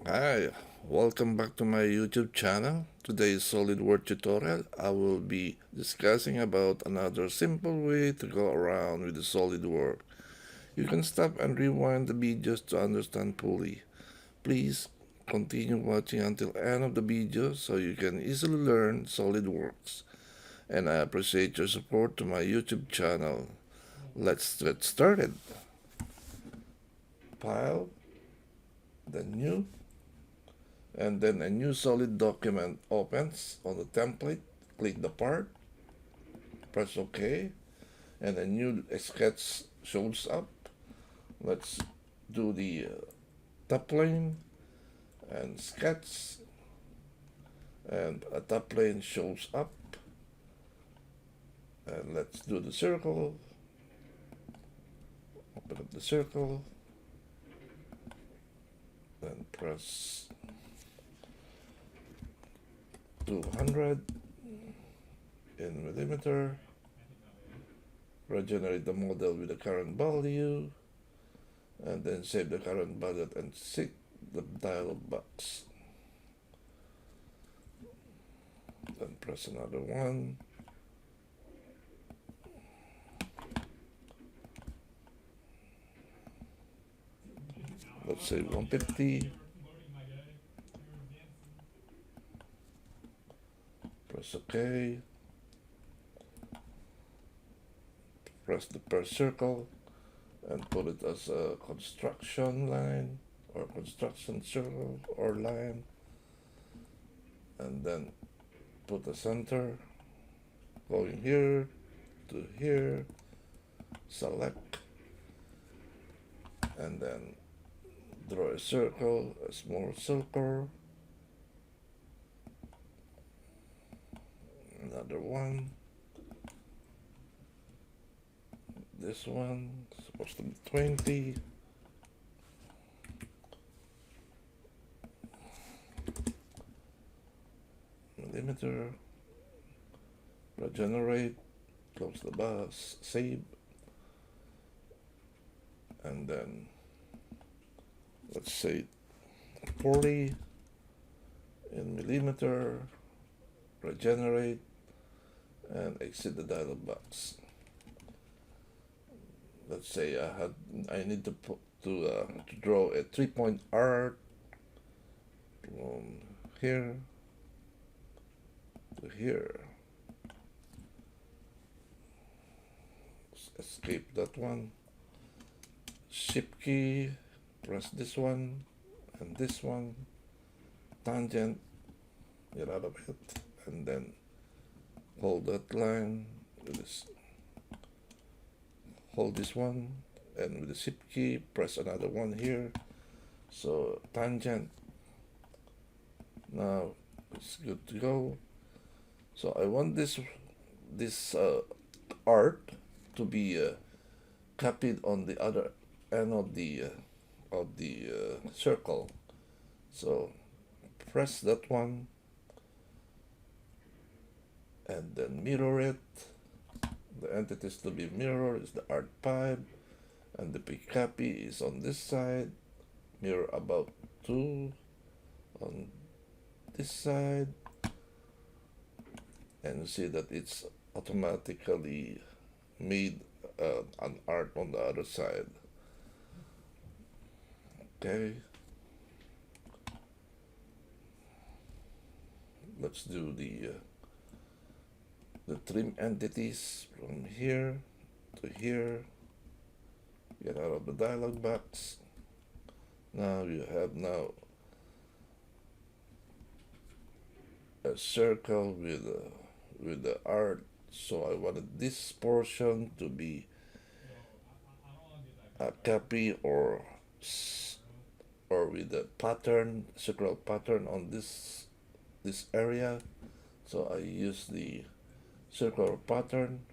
Hi, welcome back to my YouTube channel. Today's SolidWorks tutorial, I will be discussing about another simple way to go around with the SolidWorks. You can stop and rewind the videos to understand fully. Please continue watching until end of the video so you can easily learn SolidWorks. And I appreciate your support to my YouTube channel. Let's get started. File, then new, and then a new solid document opens on the template. Click the part, press OK, and a new sketch shows up. Let's do the top plane and sketch, and a top plane shows up. And let's do the circle. Open up the circle, then press 200 in millimeter. Regenerate the model with the current value, and then save the current value and tick the dialog box. Then press another one. Let's say 150. Press OK. Press the per circle and put it as a construction line or construction circle or line, and then put the center going here to here, select, and then draw a circle, a small circle, another one, this one supposed to be 20, millimeter, regenerate, close the box, save, and then let's say 40 in millimeter, regenerate, and exit the dialog box. Let's say I need to draw a 3-point arc from here to here. Escape that one. Shift key, press this one and this one. Tangent, get out of it, and then hold that line with this. Hold this one, and with the shift key, press another one here. So tangent. Now it's good to go. So I want this art to be copied on the other end of the circle. So press that one and then mirror it. The entities to be mirrored is the art pipe, and the big copy is on this side. Mirror about 2 on this side, and you see that it's automatically made an art on the other side. Okay, let's do the trim entities from here to here. Get out of the dialog box. Now you have a circle with the art. So I wanted this portion to be a copy or with a pattern, circular pattern on this area. So I use the circular pattern.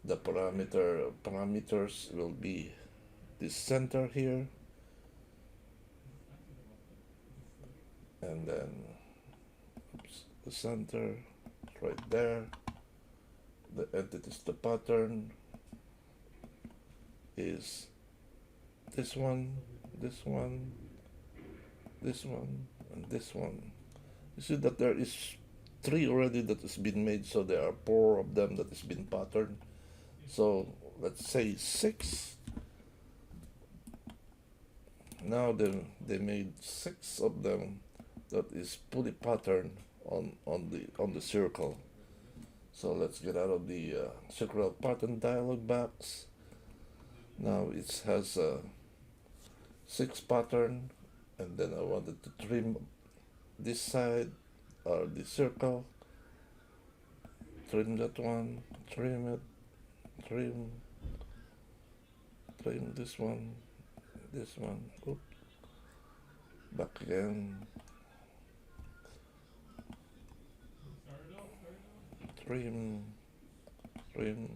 The parameters will be this center here, and then the center right there. The entities, the pattern is this one, this one, and this one. You see that there is three already that has been made, so there are four of them that has been patterned. So let's say six. Now they made six of them that is fully patterned on the circle. So let's get out of the circular pattern dialog box. Now it has a six pattern, and then I wanted to trim this side or the circle. Trim that one, trim it, trim this one, oops, back again, trim, trim.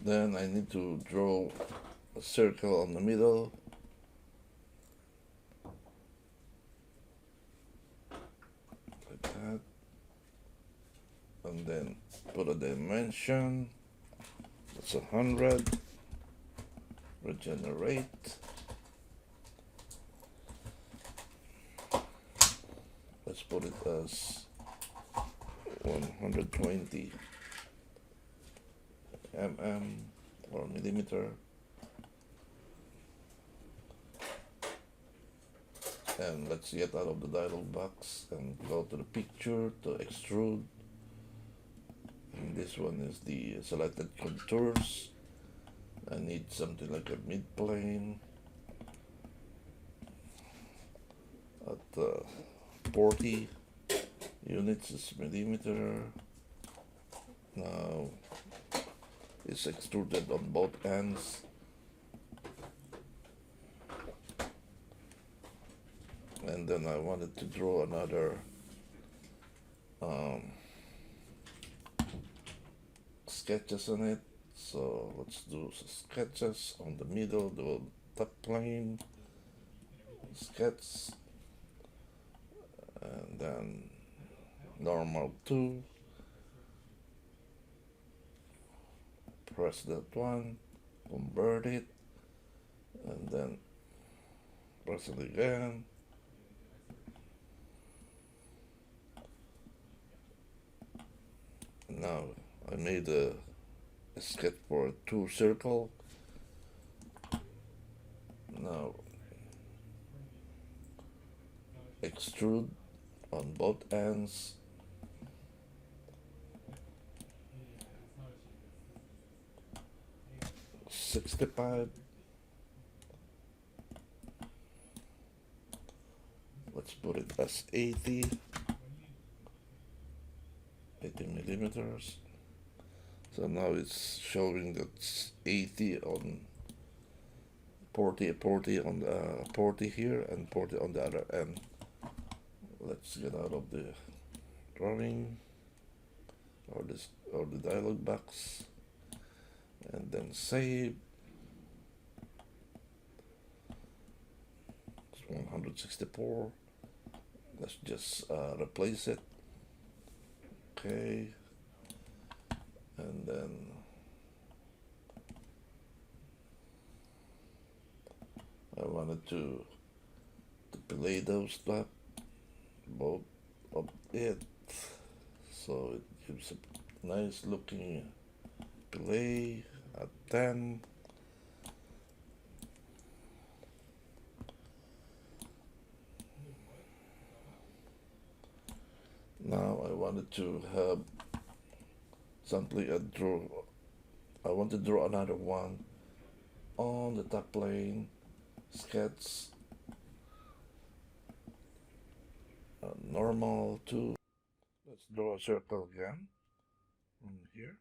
Then I need to draw a circle on the middle. Like that. And then put a dimension. That's 100. Regenerate. Let's put it as 120 mm or millimeter. And let's get out of the dialog box and go to the picture to extrude. And this one is the selected contours. I need something like a mid-plane at 40 units is millimeter. Now it's extruded on both ends. And then I wanted to draw another sketches on it. So let's do sketches on the middle, the top plane, sketch, and then normal 2. Press that one, convert it, and then press it again. Now I made a sketch for a 2 circle. Now extrude on both ends. $65. Let's put it as 80 millimeters. So now it's showing that's 80 on 40 on the 40 here and 40 on the other end. Let's get out of the drawing or the dialog box and then save. It's 164. Let's just replace it. Okay, and then I wanted to play those stuff, both of it, so it gives a nice looking play at 10. Now I wanted to have something I want to draw another one on the top plane, sketch, normal 2. Let's draw a circle again from here.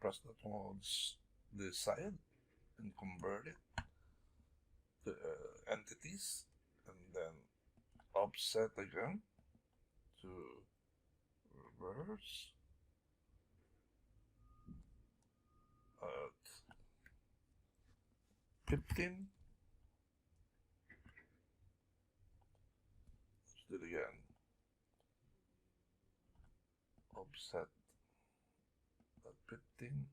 Press that towards the side and convert it to entities, and then offset again to reverse at 15. Let's do it again. offset at 15.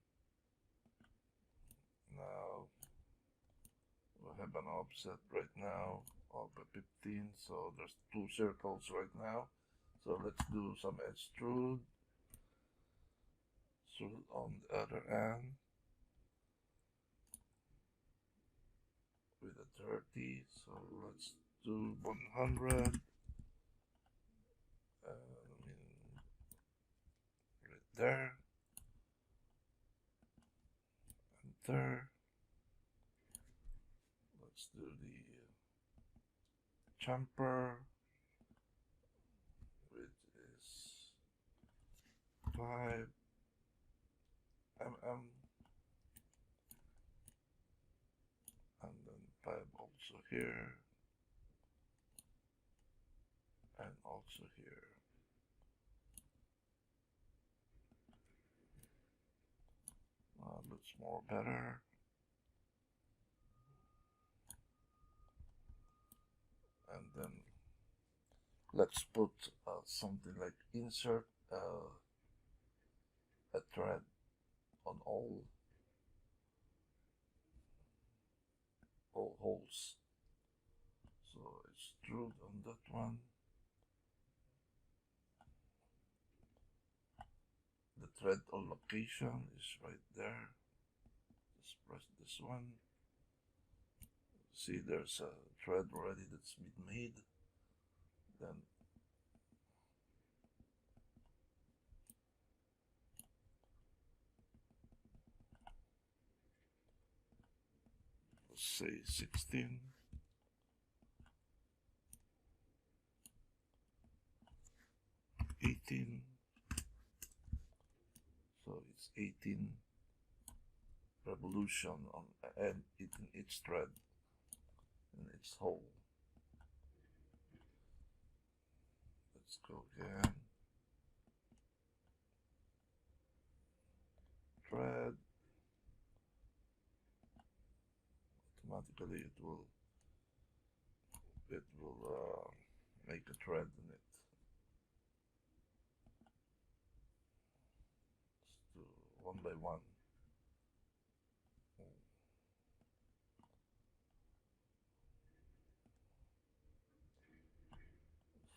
Now we have an offset right now of 15, so there's two circles right now. So let's do some extrude. Extrude on the other end with a 30. So let's do 100. Right there. And there. Let's do the jumper, which is 5 mm, and then 5 also here, and also here. Looks more better. And then let's put something like insert a thread on all holes. So extrude on that one. The thread on location is right there. Just press this one. See, there's a thread already that's been made. Then let's say 16. So it's 18 revolution on and in each thread in its hole. Let's go again. Thread. Automatically it will make a thread in it. Let's do one by one.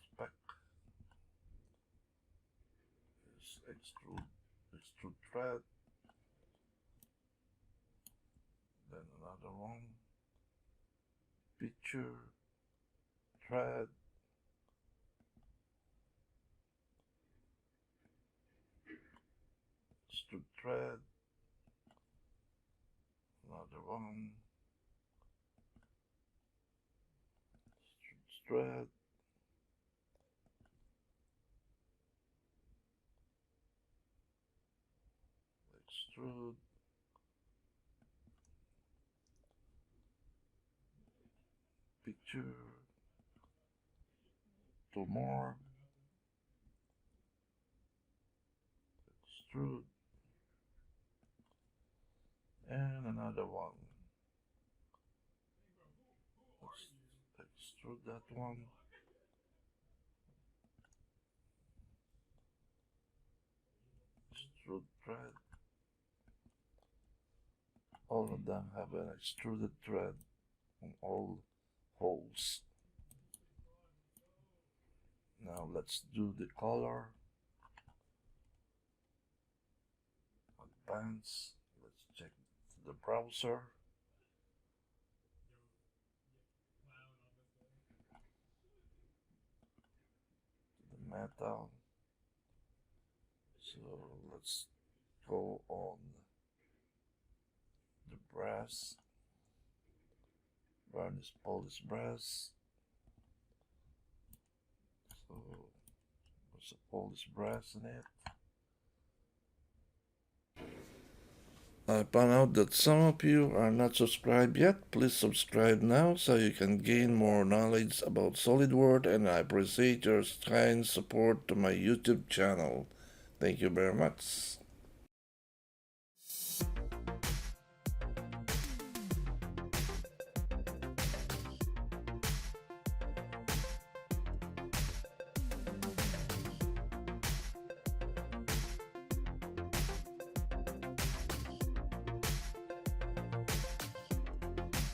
Spec is extrude thread. Then another one. Picture thread. Extrude thread. Another one. Extrude thread. Extrude. Picture. Two more. Extrude. And another one. Let's extrude that one. Extrude thread. All of them have an extruded thread on all holes. Now let's do the color. Advance. Let's check the browser. The metal. So let's go on the brass. Varnish polish brass. So there's a polish brass in it. I found out that some of you are not subscribed yet. Please subscribe now so you can gain more knowledge about SolidWorks, and I appreciate your kind support to my YouTube channel. Thank you very much.